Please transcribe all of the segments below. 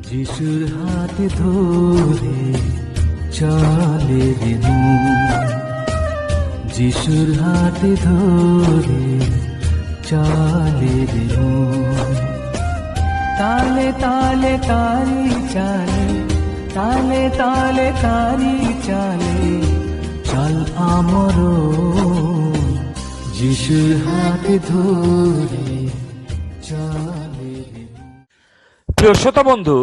যিশুর হাত ধরে চলে রে মন, যিশুর হাত ধরে চলে রে মন। তালে তালে তারি চালে, তালে তালে তারি চালে, চল আমর যিশুর হাত ধরে চলে রে। প্রিয় শ্রোতা বন্ধু,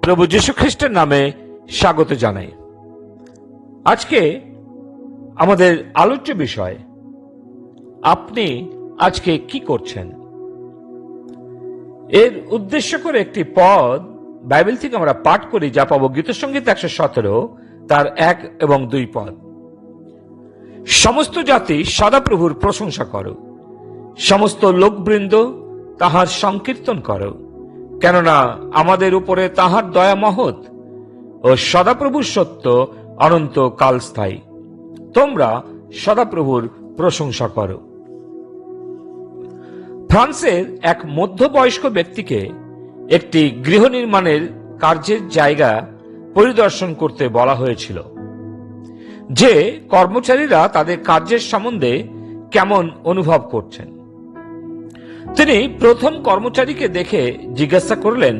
প্রভু যীশু খ্রিস্টের নামে স্বাগত জানাই। আজকে আমাদের আলোচ্য বিষয়, আপনি আজকে কি করছেন। এর উদ্দেশ্য করে একটি পদ বাইবেল থেকে আমরা পাঠ করি, যা পাবো গীতসংগীত 117 তার 1 এবং 2 পদ। সমস্ত জাতি সদাপ্রভুর প্রশংসা করো, সমস্ত লোকবৃন্দ তাহার সংকীর্তন করো, কেননা আমাদের উপরে তাহার দয়া মহৎ ও সদাপ্রভুর সত্য অনন্ত কালস্থায়ী। তোমরা সদাপ্রভুর প্রশংসা করো। ফ্রান্সের এক মধ্যবয়স্ক ব্যক্তিকে একটি গৃহ নির্মাণের কার্যের জায়গা পরিদর্শন করতে বলা হয়েছিল, যে কর্মচারীরা তাদের কার্যের সম্বন্ধে কেমন অনুভব করছেন। তিনি প্রথম কর্মচারীকে দেখে জিজ্ঞাসা করলেন,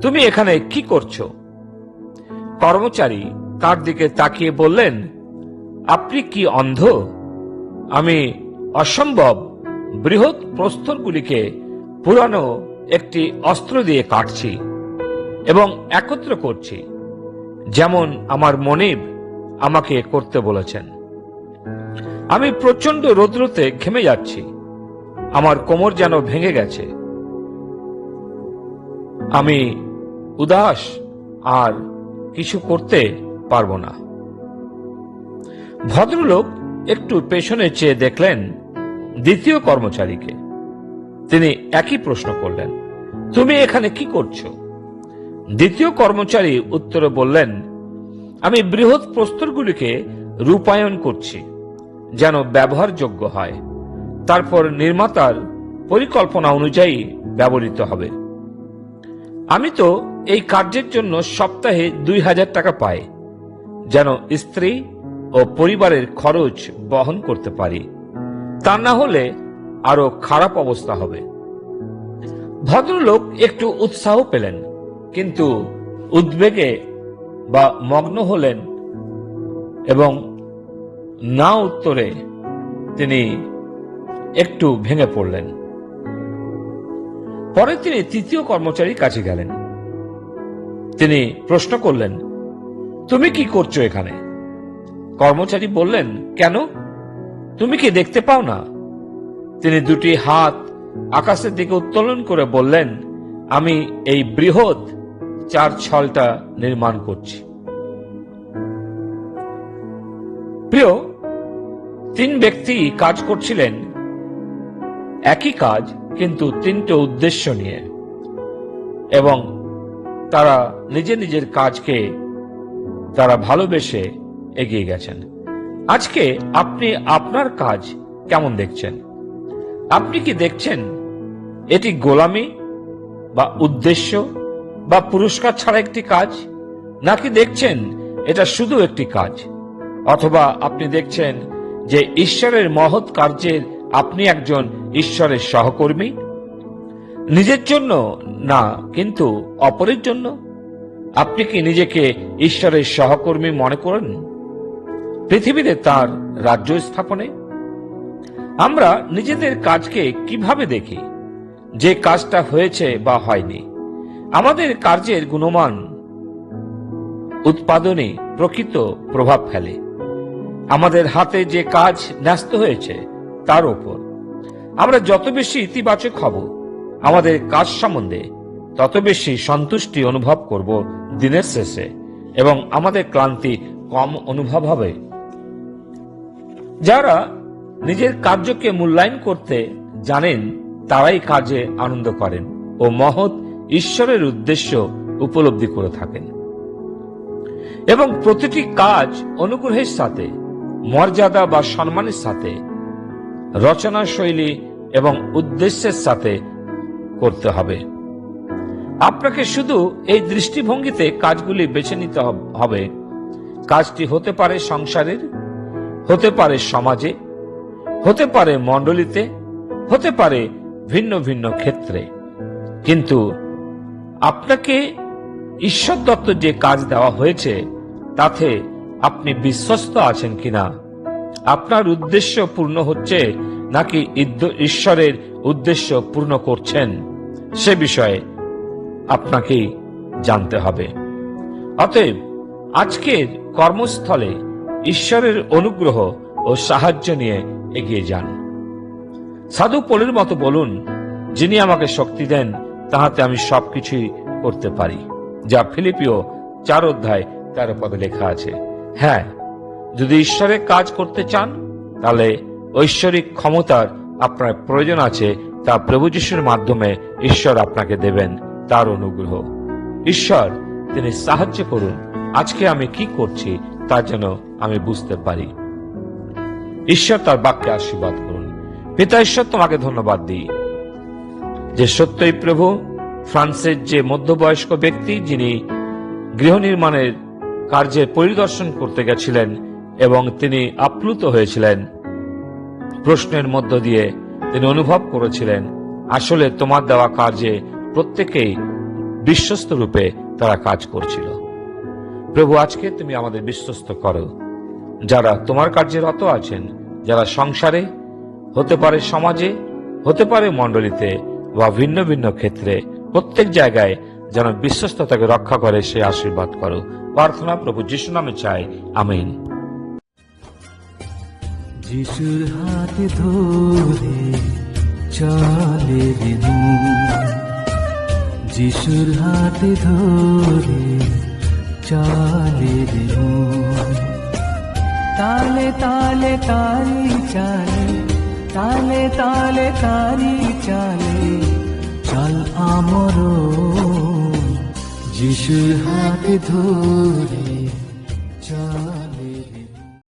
তুমি এখানে কি করছো? কর্মচারী তার দিকে তাকিয়ে বললেন, আপনি কি অন্ধ? আমি অসম্ভব বৃহৎ প্রস্তরগুলিকে পুরানো একটি অস্ত্র দিয়ে কাটছি এবং একত্র করছি, যেমন আমার মনিব আমাকে করতে বলেছেন। আমি প্রচন্ড রৌদ্রতে ঘেমে যাচ্ছি, আমার কোমর যেন ভেঙে গেছে, আমি উদাস, আর কিছু করতে পারবো না। ভদ্রলোক একটু পেছনে চেয়ে দেখলেন দ্বিতীয় কর্মচারীকে। তিনি একই প্রশ্ন করলেন, তুমি এখানে কি করছো? দ্বিতীয় কর্মচারী উত্তরে বললেন, আমি বৃহৎ প্রস্তরগুলিকে রূপায়ণ করছি, যেন ব্যবহারযোগ্য হয়, তারপর নির্মাতার পরিকল্পনা অনুযায়ী ব্যবহৃত হবে। আমি তো এই কার্যের জন্য সপ্তাহে 2000 টাকা পাই, যেন স্ত্রী ও পরিবারের খরচ বহন করতে পারি, তা না হলে আরো খারাপ অবস্থা হবে। ভদ্রলোক একটু উৎসাহ পেলেন, কিন্তু উদ্বেগে বা মগ্ন হলেন এবং না উত্তরে তিনি একটু ভেঙে পড়লেন। পরে তিনি তৃতীয় কর্মচারীর কাছে গেলেন। তিনি প্রশ্ন করলেন, তুমি কি করছো এখানে? কর্মচারী বললেন, কেন, তুমি কি দেখতে পাও না? তিনি দুটি হাত আকাশের দিকে উত্তোলন করে বললেন, আমি এই বৃহৎ 4 ছলটা নির্মাণ করছি। প্রিয়, 3 ব্যক্তি কাজ করছিলেন একই কাজ, কিন্তু 3টে উদ্দেশ্য নিয়ে, এবং তারা নিজের নিজের কাজকে তারা ভালোবেসে এগিয়ে গেছেন। আজকে আপনি আপনার কাজ কেমন দেখছেন? আপনি কি দেখছেন এটি গোলামি বা উদ্দেশ্য বা পুরস্কার ছাড়া একটি কাজ, নাকি দেখছেন এটা শুধু একটি কাজ? অথবা আপনি দেখছেন যে ঈশ্বরের মহৎ কার্যের আপনি একজন ঈশ্বরের সহকর্মী, নিজের জন্য না, কিন্তু অপরের জন্য? আপনি কি নিজেকে ঈশ্বরের সহকর্মী মনে করেন পৃথিবীতে তার রাজ্য স্থাপনে? আমরা নিজেদের কাজকে কিভাবে দেখি? যে কাজটা হয়েছে বা হয়নি, আমাদের কার্যের গুণমান উৎপাদনে প্রকৃত প্রভাব ফেলে। আমাদের হাতে যে কাজ ন্যস্ত হয়েছে তার উপর আমরা যত বেশি ইতিবাচক হব আমাদের কাজ সম্বন্ধে, তত বেশি সন্তুষ্টি অনুভব করব দিনের শেষে, এবং আমাদের ক্লান্তি কম অনুভব হবে। যারা নিজের কার্যকে মূল্যায়ন করতে জানেন, তারাই কাজে আনন্দ করেন ও মহৎ ঈশ্বরের উদ্দেশ্য উপলব্ধি করে থাকেন, এবং প্রতিটি কাজ অনুগ্রহের সাথে, মর্যাদা বা সম্মানের সাথে, রচনা শৈলী এবং উদ্দেশ্যের সাথে করতে হবে। আপনাকে শুধু এই দৃষ্টিভঙ্গিতে কাজগুলি বেছে নিতে হবে। কাজটি হতে পারে সংসারের, হতে পারে সমাজে, হতে পারে মণ্ডলীতে, হতে পারে ভিন্ন ভিন্ন ক্ষেত্রে। কিন্তু আপনাকে ঈশ্বর দত্ত যে কাজ দেওয়া হয়েছে তাতে আপনি বিশ্বস্ত আছেন কিনা, আপনার উদ্দেশ্য পূর্ণ হচ্ছে নাকি ঈশ্বরের উদ্দেশ্য পূর্ণ করছেন, সে বিষয়ে আপনাকে জানতে হবে। অতএব আজকের কর্মস্থলে ঈশ্বরের অনুগ্রহ ও সাহায্য নিয়ে এগিয়ে যান। সাধু পৌলের মতো বলুন, যিনি আমাকে শক্তি দেন তাহাতে আমি সবকিছুই করতে পারি, যা ফিলিপিও 4:13 লেখা আছে। হ্যাঁ, যদি ঈশ্বরের কাজ করতে চান তাহলে ঐশ্বরিক ক্ষমতার আপনার প্রয়োজন আছে, তা প্রভু যিশুর মাধ্যমে ঈশ্বর আপনাকে দেবেন তার অনুগ্রহ। ঈশ্বর তিনি সাহায্য করুন আজকে আমি কি করছি তা যেন আমি বুঝতে পারি। ঈশ্বর তার বাক্যে আশীর্বাদ করুন। পিতা ঈশ্বর, তোমাকে ধন্যবাদ দিই যে সত্যই প্রভু ফ্রান্সের যে মধ্যবয়স্ক ব্যক্তি যিনি গৃহ নির্মাণের কার্যের পরিদর্শন করতে গেছিলেন এবং তিনি আপ্লুত হয়েছিলেন, প্রশ্নের মধ্য দিয়ে তিনি অনুভব করেছিলেন আসলে তোমার দেওয়া কার্যে প্রত্যেকেই বিশ্বস্ত রূপে তারা কাজ করছিল। প্রভু, আজকে তুমি আমাদের বিশ্বস্ত করো, যারা তোমার কার্যে রত আছেন, যারা সংসারে, হতে পারে সমাজে, হতে পারে মণ্ডলীতে বা ভিন্ন ভিন্ন ক্ষেত্রে, প্রত্যেক জায়গায় যেন বিশ্বস্ততাকে রক্ষা করে সে আশীর্বাদ করো। প্রার্থনা প্রভু যিশু নামে চাই, আমিন। যিশুর হাত ধরে চলে রে মন, যিশুর হাত ধরে চলে রে মন। তালে তালে তারি চালে, তালে তালে তারি চালে, চল আমরো যিশুর হাত ধরে